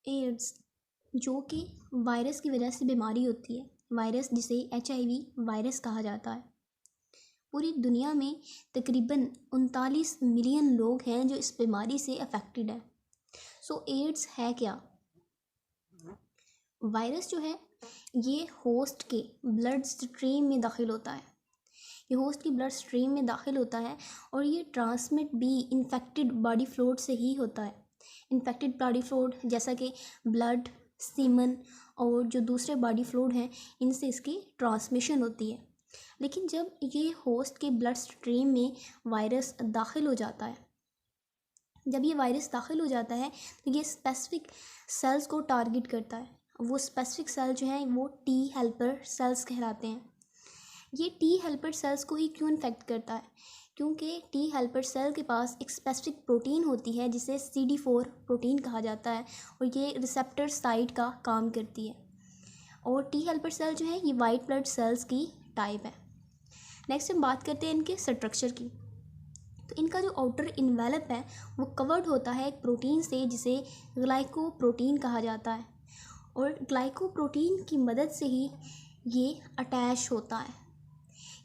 Ads जो कि virus की वजह से बीमारी होती है, वायरस जिसे HIV वायरस कहा जाता है। पूरी दुनिया में तकरीबन 39 मिलियन लोग हैं जो इस बीमारी से अफेक्टेड है। सो एड्स है क्या? वायरस जो है ये होस्ट के ब्लड स्ट्रीम में दाखिल होता है। ये होस्ट की ब्लड स्ट्रीम में दाखिल होता है और ये ट्रांसमिट भी इन्फेक्टेड बॉडी फ्लूइड से ही होता है। इन्फेक्टेड बॉडी फ्लूइड जैसा कि ब्लड, सीमन और जो दूसरे बॉडी फ्लूइड हैं, इनसे इसकी ट्रांसमिशन होती है। लेकिन जब ये होस्ट के ब्लड स्ट्रीम में वायरस दाखिल हो जाता है, जब ये वायरस दाखिल हो जाता है तो ये स्पेसिफिक सेल्स को टारगेट करता है। वो स्पेसिफिक सेल जो हैं वो टी हेल्पर सेल्स कहलाते हैं। ये टी हेल्पर सेल्स को ही क्यों इन्फेक्ट करता है? क्योंकि टी हेल्पर सेल के पास एक स्पेसिफिक प्रोटीन होती है जिसे CD4 प्रोटीन कहा जाता है और ये रिसेप्टर साइट का काम करती है। और टी हेल्पर सेल जो है ये वाइट ब्लड सेल्स की टाइप है। नेक्स्ट हम बात करते हैं इनके स्ट्रक्चर की। तो इनका जो आउटर इन्वेलप है वो कवर्ड होता है एक प्रोटीन से जिसे ग्लाइकोप्रोटीन कहा जाता है और ग्लाइकोप्रोटीन की मदद से ही ये अटैच होता है।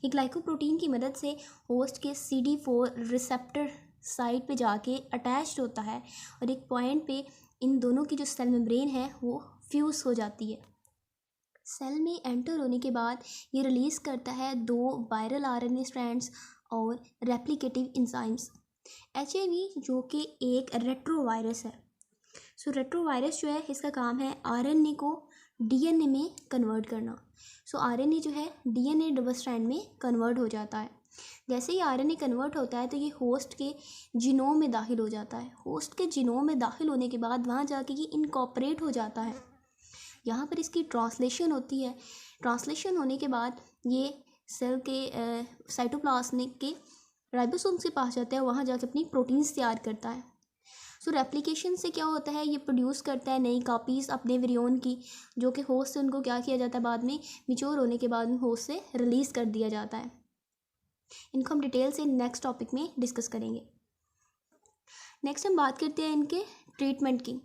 ये ग्लाइकोप्रोटीन की मदद से होस्ट के CD4 रिसेप्टर साइट पे जाके अटैच्ड होता है और एक पॉइंट पे इन दोनों की जो सेल मेम्ब्रेन है वो फ्यूज़ हो जाती है। सेल में एंटर होने के बाद ये रिलीज़ करता है 2 वायरल RNA स्ट्रैंड्स और रेप्लिकेटिव एंजाइम्स। HIV जो कि एक रेट्रोवायरस है। सो रेट्रोवायरस जो है इसका काम है RNA को DNA में कन्वर्ट करना। सो RNA जो है DNA डबल स्ट्रैंड में कन्वर्ट हो जाता है। जैसे ही RNA कन्वर्ट होता है तो ये होस्ट के जीनोम में दाखिल हो जाता है। होस्ट के जीनोम में दाखिल होने के बाद वहाँ जाके ये इनकॉर्पोरेट हो जाता है। यहाँ पर इसकी ट्रांसलेशन होती है। ट्रांसलेशन होने के बाद ये सेल के साइटोप्लाज्म के राइबोसोम्स के पास जाता है, वहाँ जाके अपनी प्रोटीन्स तैयार करता है। सो रेप्लिकेशन से क्या होता है, ये प्रोड्यूस करता है नई कॉपीज़ अपने विरियन की, जो कि होस्ट से उनको क्या किया जाता है, बाद में मिच्योर होने के बाद होस्ट से रिलीज़ कर दिया जाता है। इनको हम डिटेल से नेक्स्ट टॉपिक में डिस्कस करेंगे। नेक्स्ट हम बात करते हैं इनके ट्रीटमेंट की।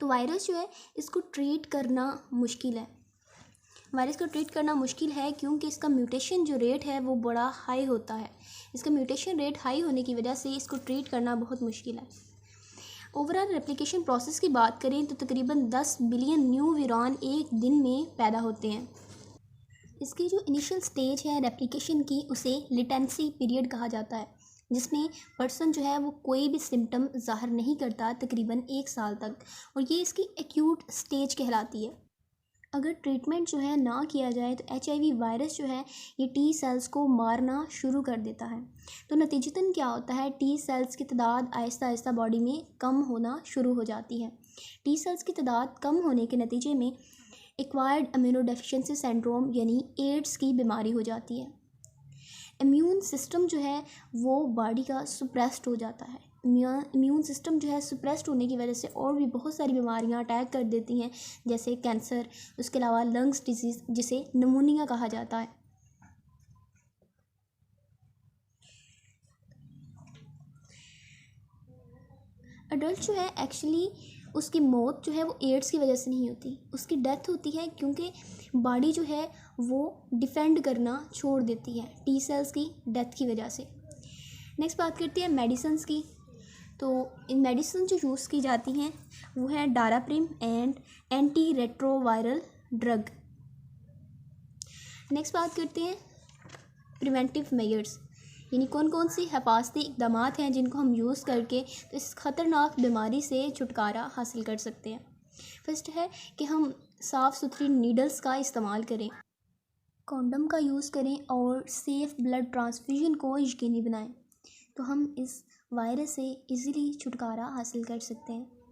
तो वायरस जो है इसको ट्रीट करना मुश्किल है। वायरस को ट्रीट करना मुश्किल है क्योंकि इसका म्यूटेशन जो रेट है वो बड़ा हाई होता है। इसका म्यूटेशन रेट हाई होने की वजह से इसको ट्रीट करना बहुत मुश्किल है। ओवरऑल रेप्लिकेशन प्रोसेस की बात करें तो तकरीबन 10 बिलियन न्यू वीरॉन एक दिन में पैदा होते हैं। इसकी जो इनिशियल स्टेज है रेप्लिकेशन की उसे लेटेंसी पीरियड कहा जाता है, जिसमें पर्सन जो है वो कोई भी सिम्टम ज़ाहिर नहीं करता तकरीबन 1 साल तक, और ये इसकी एक्यूट स्टेज कहलाती है। अगर ट्रीटमेंट जो है ना किया जाए तो HIV वायरस जो है ये टी सेल्स को मारना शुरू कर देता है। तो नतीजतन क्या होता है, टी सेल्स की तादाद आहिस्ता आहिस्ता बॉडी में कम होना शुरू हो जाती है। टी सेल्स की तादाद कम होने के नतीजे में एक्वायर्ड इम्यूनोडेफिशिएंसी सिंड्रोम यानी एड्स की बीमारी हो जाती है। इम्यून सिस्टम जो है वो बॉडी का सुप्रेस्ड हो जाता है। इम्यून सिस्टम जो है सुप्रेस्ड होने की वजह से और भी बहुत सारी बीमारियां अटैक कर देती हैं, जैसे कैंसर, उसके अलावा लंग्स डिजीज़ जिसे निमोनिया कहा जाता है। अडल्ट जो है एक्चुअली उसकी मौत जो है वो एड्स की वजह से नहीं होती, उसकी डेथ होती है क्योंकि बॉडी जो है वो डिफेंड करना छोड़ देती है टी सेल्स की डेथ की वजह से। नेक्स्ट बात करते हैं मेडिसिन्स की। तो इन मेडिसिन जो यूज़ की जाती हैं वो है Daraprim and anti retroviral drug. Next बात करते हैं प्रिवेंटिव मेजर्स, यानी कौन कौन सी हिफाजती इक़दाम हैं जिनको हम यूज़ करके तो इस ख़तरनाक बीमारी से छुटकारा हासिल कर सकते हैं। फर्स्ट है कि हम साफ़ सुथरी नीडल्स का इस्तेमाल करें, कॉन्डम का यूज़ करें और सेफ़ ब्लड ट्रांसफ्यूजन को यकीनी बनाएं, तो हम इस वायरस से इजीली छुटकारा हासिल कर सकते हैं।